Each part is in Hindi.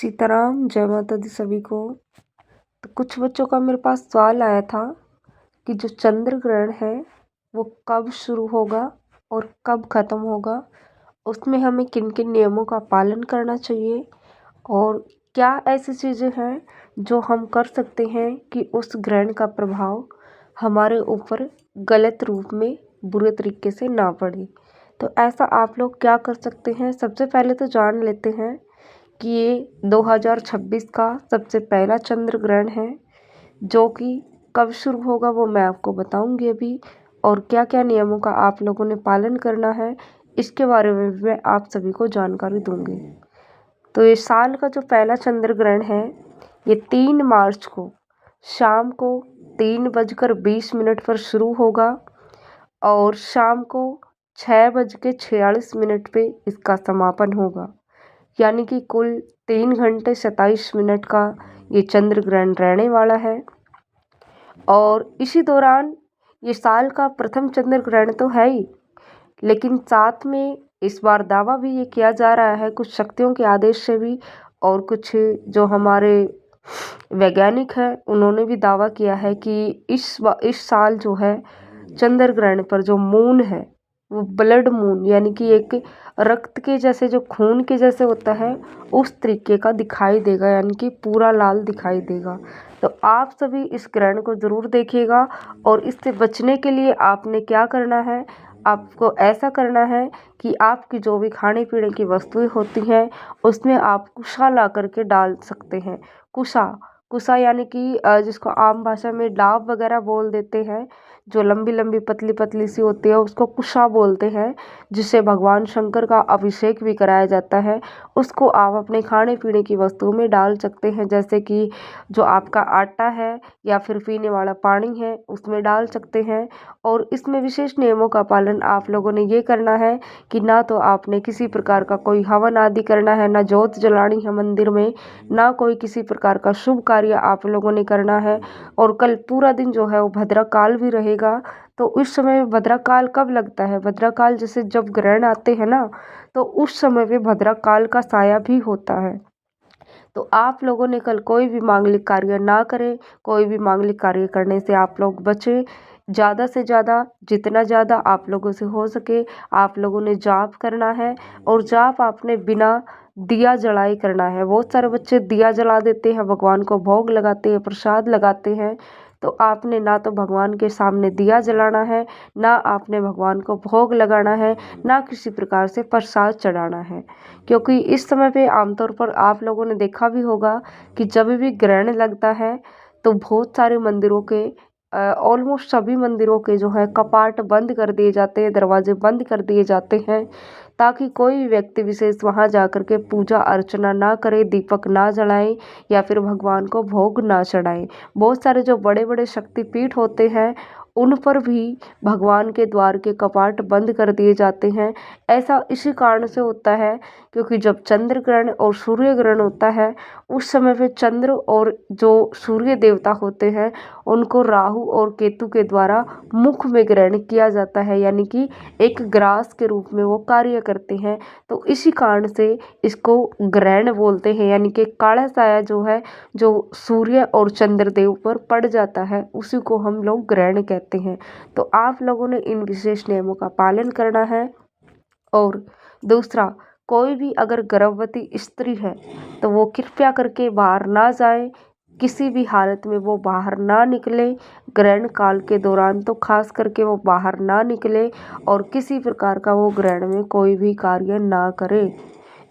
सीताराम, जय माता दी सभी को। तो कुछ बच्चों का मेरे पास सवाल आया था कि जो चंद्र ग्रहण है वो कब शुरू होगा और कब ख़त्म होगा, उसमें हमें किन किन नियमों का पालन करना चाहिए और क्या ऐसी चीज़ें हैं जो हम कर सकते हैं कि उस ग्रहण का प्रभाव हमारे ऊपर गलत रूप में बुरे तरीके से ना पड़े। तो ऐसा आप लोग क्या कर सकते हैं। सबसे पहले तो जान लेते हैं कि ये 2026 का सबसे पहला चंद्र ग्रहण है, जो कि कब शुरू होगा वो मैं आपको बताऊंगी अभी, और क्या क्या नियमों का आप लोगों ने पालन करना है इसके बारे में भी मैं आप सभी को जानकारी दूंगी। तो ये साल का जो पहला चंद्र ग्रहण है ये 3 मार्च को शाम को 3:20 पर शुरू होगा और शाम को 6:46 पे इसका समापन होगा। यानी कि कुल 3 घंटे 27 मिनट का ये चंद्र ग्रहण रहने वाला है। और इसी दौरान ये साल का प्रथम चंद्र ग्रहण तो है ही, लेकिन साथ में इस बार दावा भी ये किया जा रहा है कुछ शक्तियों के आदेश से भी, और कुछ जो हमारे वैज्ञानिक हैं उन्होंने भी दावा किया है कि इस साल जो है चंद्र ग्रहण पर जो मून है वो ब्लड मून, यानी कि एक रक्त के जैसे, जो खून के जैसे होता है उस तरीके का दिखाई देगा, यानी कि पूरा लाल दिखाई देगा। तो आप सभी इस ग्रहण को ज़रूर देखिएगा। और इससे बचने के लिए आपने क्या करना है, आपको ऐसा करना है कि आपकी जो भी खाने पीने की वस्तुएं होती हैं उसमें आप कुशा ला करके डाल सकते हैं। कुशा कुशा यानी कि जिसको आम भाषा में डाब वगैरह बोल देते हैं, जो लंबी लंबी पतली पतली सी होती है उसको कुशा बोलते हैं, जिससे भगवान शंकर का अभिषेक भी कराया जाता है। उसको आप अपने खाने पीने की वस्तुओं में डाल सकते हैं, जैसे कि जो आपका आटा है या फिर पीने वाला पानी है उसमें डाल सकते हैं। और इसमें विशेष नियमों का पालन आप लोगों ने ये करना है कि ना तो आपने किसी प्रकार का कोई हवन आदि करना है, ना जोत जलानी है मंदिर में, ना कोई किसी प्रकार का शुभ कार्य आप लोगों ने करना है। और कल पूरा दिन जो है वो भद्रा काल भी रहेगा। तो उस समय भद्रा काल कब लगता है, भद्रा काल जैसे जब ग्रहण आते हैं ना, तो उस समय पे भद्रा काल का साया भी होता है। तो आप लोगों ने कल कोई भी मांगलिक कार्य ना करें, कोई भी मांगलिक कार्य करने से आप लोग बचें। ज़्यादा से ज़्यादा, जितना ज़्यादा आप लोगों से हो सके आप लोगों ने जाप करना है। और जाप आपने बिना दिया जलाए करना है। बहुत सारे बच्चे दिया जला देते हैं, भगवान को भोग लगाते हैं, प्रसाद लगाते हैं। तो आपने ना तो भगवान के सामने दिया जलाना है, ना आपने भगवान को भोग लगाना है, ना किसी प्रकार से प्रसाद चढ़ाना है। क्योंकि इस समय पे आमतौर पर आप लोगों ने देखा भी होगा कि जब भी ग्रहण लगता है तो बहुत सारे मंदिरों के, ऑलमोस्ट सभी मंदिरों के जो है कपाट बंद कर दिए जाते हैं, दरवाजे बंद कर दिए जाते हैं, ताकि कोई भी व्यक्ति विशेष वहां जाकर के पूजा अर्चना ना करे, दीपक ना जलाए या फिर भगवान को भोग ना चढ़ाए। बहुत सारे जो बड़े बड़े शक्तिपीठ होते हैं उन पर भी भगवान के द्वार के कपाट बंद कर दिए जाते हैं। ऐसा इसी कारण से होता है क्योंकि जब चंद्र ग्रहण और सूर्य ग्रहण होता है उस समय पे चंद्र और जो सूर्य देवता होते हैं उनको राहु और केतु के द्वारा मुख में ग्रहण किया जाता है, यानी कि एक ग्रास के रूप में वो कार्य करते हैं। तो इसी कारण से इसको ग्रहण बोलते हैं, यानी कि काला साया जो है जो सूर्य और चंद्रदेव पर पड़ जाता है उसी को हम लोग ग्रहण कहते हैं। तो आप लोगों ने इन विशेष नियमों का पालन करना है। और दूसरा, कोई भी अगर गर्भवती स्त्री है तो वो कृपया करके बाहर ना जाए, किसी भी हालत में वो बाहर ना निकले। ग्रहण काल के दौरान तो खास करके वो बाहर ना निकले और किसी प्रकार का वो ग्रहण में कोई भी कार्य ना करे।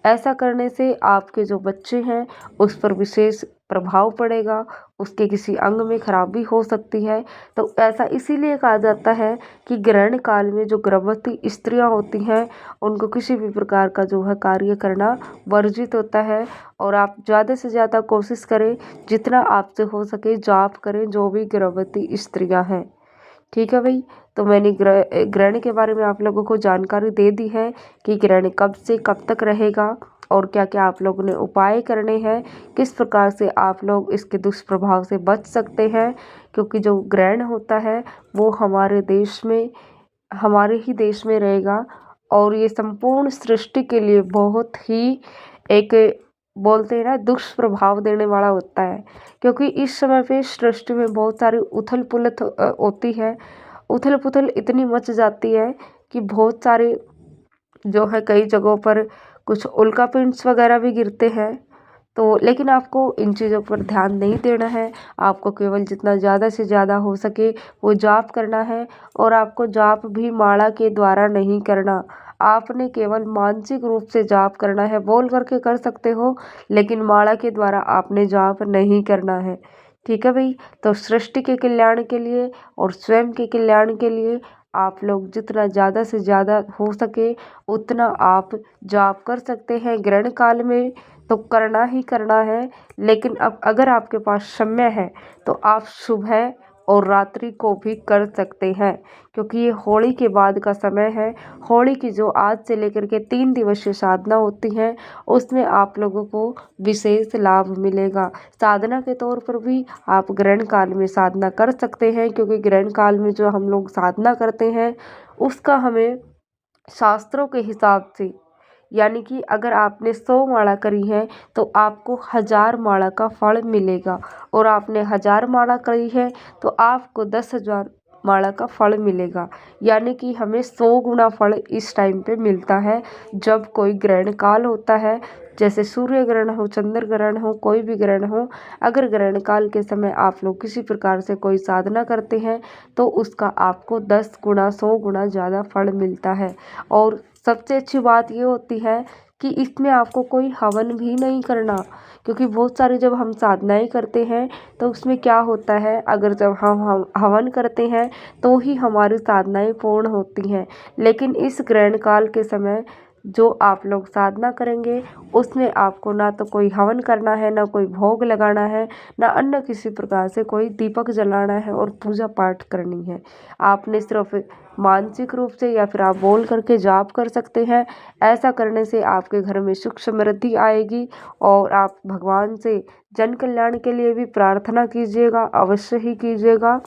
ऐसा करने से आपके जो बच्चे हैं उस पर विशेष प्रभाव पड़ेगा, उसके किसी अंग में खराबी हो सकती है। तो ऐसा इसीलिए कहा जाता है कि ग्रहण काल में जो गर्भवती स्त्रियां होती हैं उनको किसी भी प्रकार का जो है कार्य करना वर्जित होता है। और आप ज़्यादा से ज़्यादा कोशिश करें, जितना आपसे हो सके जाप करें जो भी गर्भवती स्त्रियां हैं। ठीक है भाई। तो मैंने ग्रहण के बारे में आप लोगों को जानकारी दे दी है कि ग्रहण कब से कब तक रहेगा और क्या क्या आप लोगों ने उपाय करने हैं, किस प्रकार से आप लोग इसके दुष्प्रभाव से बच सकते हैं। क्योंकि जो ग्रहण होता है वो हमारे ही देश में रहेगा और ये संपूर्ण सृष्टि के लिए बहुत ही एक बोलते हैं ना दुष्प्रभाव देने वाला होता है, क्योंकि इस समय पे सृष्टि में बहुत सारी उथल-पुथल होती है। उथल-पुथल इतनी मच जाती है कि बहुत सारे जो है कई जगहों पर कुछ उल्कापिंड्स वगैरह भी गिरते हैं। तो लेकिन आपको इन चीज़ों पर ध्यान नहीं देना है। आपको केवल जितना ज़्यादा से ज़्यादा हो सके वो जाप करना है, और आपको जाप भी माला के द्वारा नहीं करना। आपने केवल मानसिक रूप से जाप करना है, बोल करके कर सकते हो, लेकिन माला के द्वारा आपने जाप नहीं करना है। ठीक है भई? तो सृष्टि के कल्याण के लिए और स्वयं के कल्याण के लिए आप लोग जितना ज़्यादा से ज़्यादा हो सके उतना आप जाप कर सकते हैं। ग्रहण काल में तो करना ही करना है, लेकिन अब अगर आपके पास समय है तो आप सुबह और रात्रि को भी कर सकते हैं, क्योंकि ये होली के बाद का समय है। होली की जो आज से लेकर के 3 दिवसीय साधना होती है, उसमें आप लोगों को विशेष लाभ मिलेगा। साधना के तौर पर भी आप ग्रहण काल में साधना कर सकते हैं, क्योंकि ग्रहण काल में जो हम लोग साधना करते हैं उसका हमें शास्त्रों के हिसाब से, यानी कि अगर आपने 100 माला करी है तो आपको 1000 माला का फल मिलेगा, और आपने 1000 माला करी है तो आपको 10,000 माला का फल मिलेगा। यानी कि हमें 100 गुना फल इस टाइम पे मिलता है जब कोई ग्रहण काल होता है। जैसे सूर्य ग्रहण हो, चंद्र ग्रहण हो, कोई भी ग्रहण हो, अगर ग्रहण काल के समय आप लोग किसी प्रकार से कोई साधना करते हैं तो उसका आपको 10 गुना 100 गुना ज़्यादा फल मिलता है। और सबसे अच्छी बात ये होती है कि इसमें आपको कोई हवन भी नहीं करना, क्योंकि बहुत सारी जब हम साधनाएं करते हैं तो उसमें क्या होता है, अगर जब हम हवन करते हैं तो ही हमारी साधनाएं पूर्ण होती हैं। लेकिन इस ग्रहण काल के समय जो आप लोग साधना करेंगे उसमें आपको ना तो कोई हवन करना है, ना कोई भोग लगाना है, ना अन्य किसी प्रकार से कोई दीपक जलाना है और पूजा पाठ करनी है। आपने सिर्फ मानसिक रूप से या फिर आप बोल करके जाप कर सकते हैं। ऐसा करने से आपके घर में सुख समृद्धि आएगी, और आप भगवान से जन कल्याण के लिए भी प्रार्थना कीजिएगा, अवश्य ही कीजिएगा।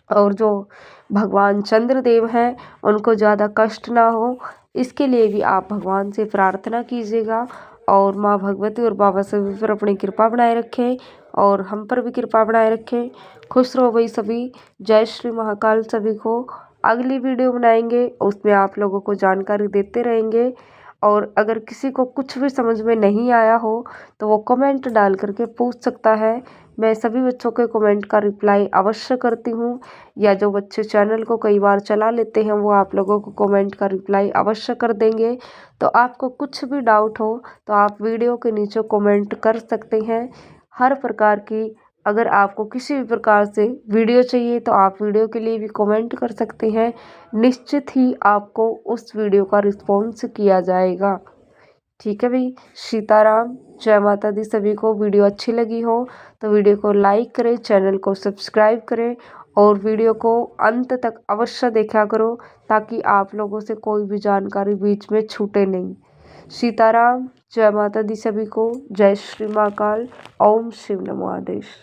और जो भगवान चंद्रदेव हैं उनको ज़्यादा कष्ट ना हो, इसके लिए भी आप भगवान से प्रार्थना कीजिएगा। और माँ भगवती और बाबा सभी पर अपनी कृपा बनाए रखें, और हम पर भी कृपा बनाए रखें। खुश रहो भाई सभी। जय श्री महाकाल सभी को। अगली वीडियो बनाएंगे उसमें आप लोगों को जानकारी देते रहेंगे, और अगर किसी को कुछ भी समझ में नहीं आया हो तो वो कमेंट डाल करके पूछ सकता है। मैं सभी बच्चों के कमेंट का रिप्लाई अवश्य करती हूँ, या जो बच्चे चैनल को कई बार चला लेते हैं वो आप लोगों को कमेंट का रिप्लाई अवश्य कर देंगे। तो आपको कुछ भी डाउट हो तो आप वीडियो के नीचे कमेंट कर सकते हैं। हर प्रकार की, अगर आपको किसी भी प्रकार से वीडियो चाहिए तो आप वीडियो के लिए भी कमेंट कर सकते हैं। निश्चित ही आपको उस वीडियो का रिस्पॉन्स किया जाएगा। ठीक है भाई। सीताराम। जय माता दी सभी को। वीडियो अच्छी लगी हो तो वीडियो को लाइक करें, चैनल को सब्सक्राइब करें, और वीडियो को अंत तक अवश्य देखा करो, ताकि आप लोगों से कोई भी जानकारी बीच में छूटे नहीं। सीताराम। जय माता दी सभी को। जय श्री महाकाल। ओम शिव नमो आदेश।